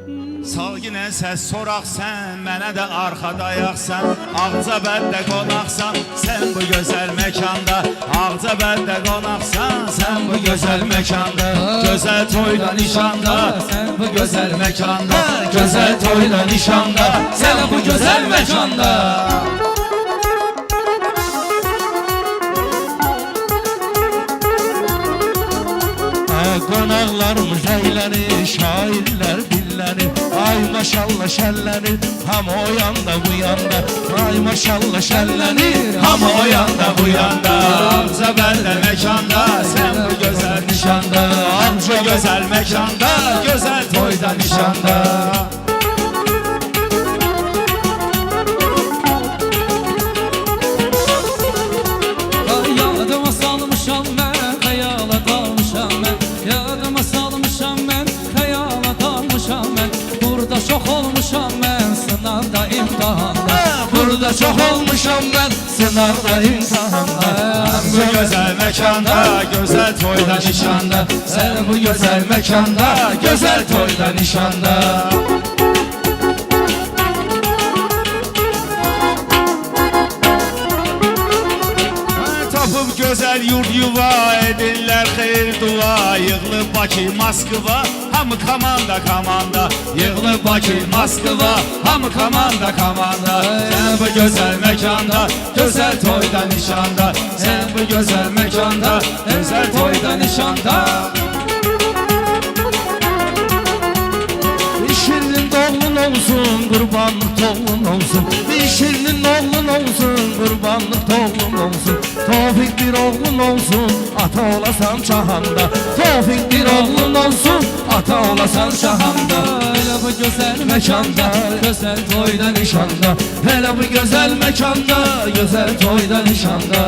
Sal yine ses sorak sen, mənə də arxada ayaqsan. Ağca bəldə qonaqsan, sen bu gözəl məkanda. Ağca bəldə qonaqsan, sen bu gözəl məkanda. Gözəl toyda nişanda, sen bu gözəl məkanda. Gözəl toyda nişanda, sen bu gözəl məkanda. Qonaqlarımız əylənir, şairlər dillənir. Ay maşallah şəllənir, hamı o yanda bu yanda. Ay maşallah şəllənir, hamı o yanda bu yanda. Ağca bəldə məkanda, sen bu gözəl nişanda. Ağca gözəl məkanda, gözəl toyda nişanda. Yadıma salmışam mən, xəyala dalmışam mən. Yadıma salmışam mən, xəyala dalmışam mən. Burada çox olmuşam mən, sınavda imtihanda. burada çox olmuşam mən, sınavda imtihanda. Bu gözəl məkanda, gözəl toyda nişanda. Sən bu gözəl məkanda, gözəl toyda nişanda. Tapıb gözəl yurd yuva, edirlər xeyir dua. Yığılıb Bakı, Moskva, hamı komanda komanda. Yığılıb Bakı, Moskva, hamı komanda komanda. Sən bu gözəl məkanda, gözəl toyda nişanda. Sən bu gözəl məkanda, gözəl toyda nişanda. Şirinin doğulun olsun, qurbanlıq toğlun olsun. Şirinin oğlun olsun, qurbanlıq toğlun olsun. Tevfik bir oğlun olsun, ata olasan çahanda. Tevfik bir oğlun olsun, ata olasan çahanda. Elə bu gözəl məkanda, gözəl toyda nişanda. Hele bu güzel mekanda, güzel toyda nişanda.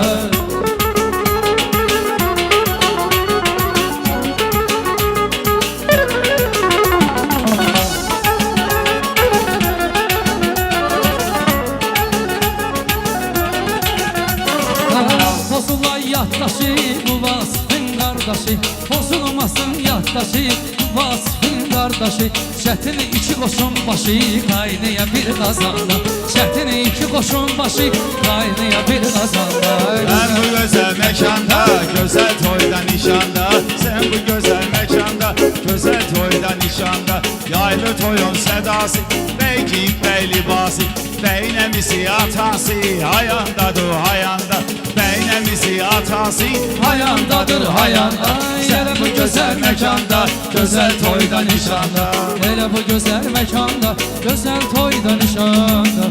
Pozulay yaddaşı, bu vasfın qardaşı. Pozulmasın yaddaşı, bu vasfın qardaşı. Çətini iki qoşun başı, qaynaya bir qazanda. Çətini iki qoşun başı, qaynaya bir qazanda. Sən bu gözəl məkanda, gözəl toyda nişanda. Sən bu gözəl məkanda, gözəl toyda nişanda. Yaylı toyun sədası, bəy giyib bəy libası. Beynəmisi atası, hayandadır hayanda. Beynəmisi atası, hayandadır hayanda. Sən bu gözəl məkanda, gözəl toyda nişanda. Elə bu gözəl məkanda, gözəl toyda nişanda.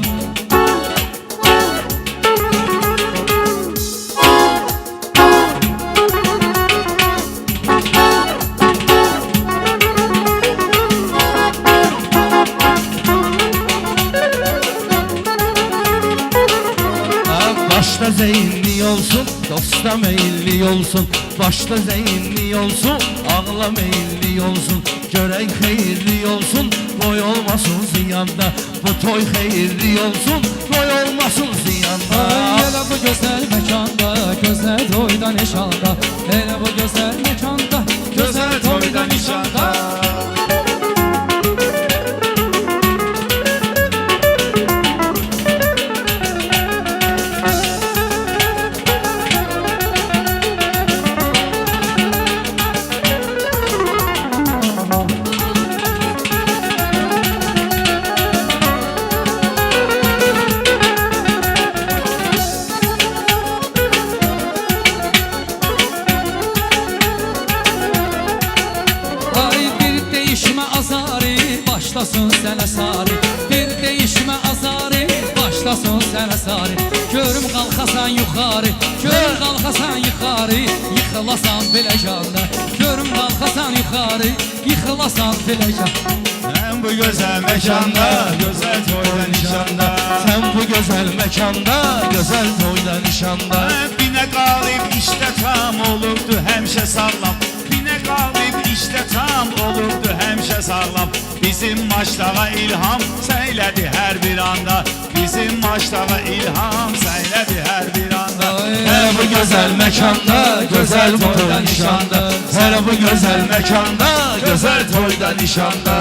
Başta zeyinli olsun, dosta meyilli olsun. Başta zeyinli olsun, ağla meyilli olsun. Görək xeyirli olsun, boy olmasın ziyanda. Bu toy xeyirli olsun, boy olmasın ziyanda. Elə bu gözəl məkanda, gözəl toyda nişanda. Elə bu gözəl məkanda, gözəl toyda nişanda. Başlasın sənə sarı, bir deyişmə azarı. Başlasın sənə sarı, görüm qalxasan yuxarı. Görüm qalxasan yuxarı, yıxılasan biləcanda. Görüm qalxasan yuxarı, yıxılasan biləcanda. Sən bu gözəl məkanda, gözəl toyda nişanda. Sən bu gözəl məkanda, gözəl toyda nişanda. Binə qalib işdə tam olurdu həmişə sağlam. Binə qalib işdə tam olurdu həmişə sağlam. Bizim maçdağa ilham səylədi hər bir anda. Bizim maçdağa ilham səylədi hər bir anda. Hele bu güzel mekanda, güzel toyda nişanda. Hele bu güzel mekanda, güzel toyda nişanda.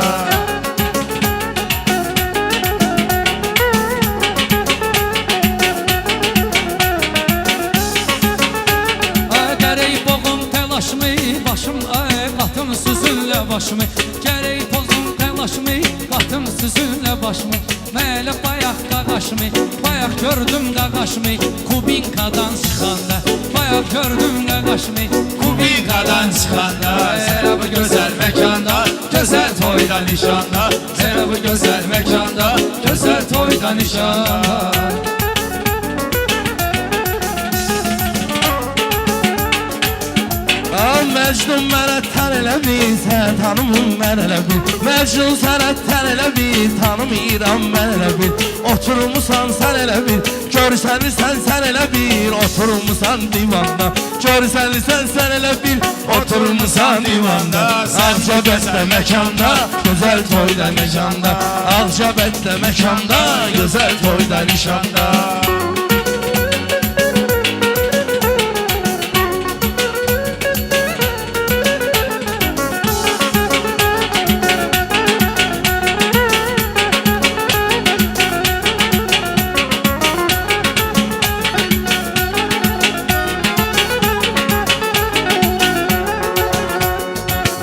başımı Gerek pozum telaşımı Batım süzüle başımı Mele bayak qaqaşımı Bayak gördüm qaqaşımı Kubinkadan çıxanda Bayak gördüm qaqaşımı Kubinkadan çıxanda Sənə bu gözəl məkanda Gözəl toyda nişanda Sənə bu gözəl məkanda Gözəl toyda nişanda Mecnun mənə tən elə bil, sən tanımın mən elə bil Mecnun sənə tən elə bil, tanımıram mən elə bil Oturmusan sən elə bil, görsənirsən sən elə bil Oturmusan divanda, görsənirsən sən elə bil Oturmusan divanda, Ağcabətdə məkanda Gözəl toyda nişanda Ağcabətdə məkanda Gözəl toyda nişanda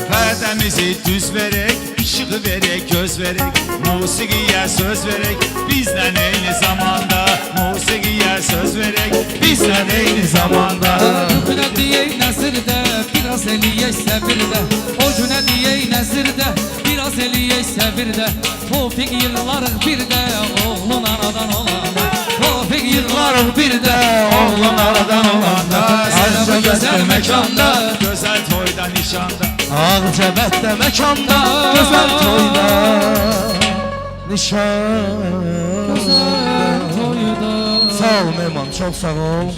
Pərdəmizi düz verək, işığı verək, göz verək Musiqiyə söz verək, bizdən eyni zamanda Musiqiyə söz verək, bizdən eyni zamanda Bu günə deyək nəzirdə Biraz eləyək səbirdə O günə deyək nəzirdə Biraz eləyək səbirdə Tofiq yıllarıq bir də Oğlun anadan olanda Tofiq yıllarıq bir də Oğlun anadan olanda Sənə bu gözəl məkanda Gözəl toyda nişanda Ağcabətdə məkanda Gözəl toyda Nişan Gözəl toyda Sağ ol Mehman, çox sağ ol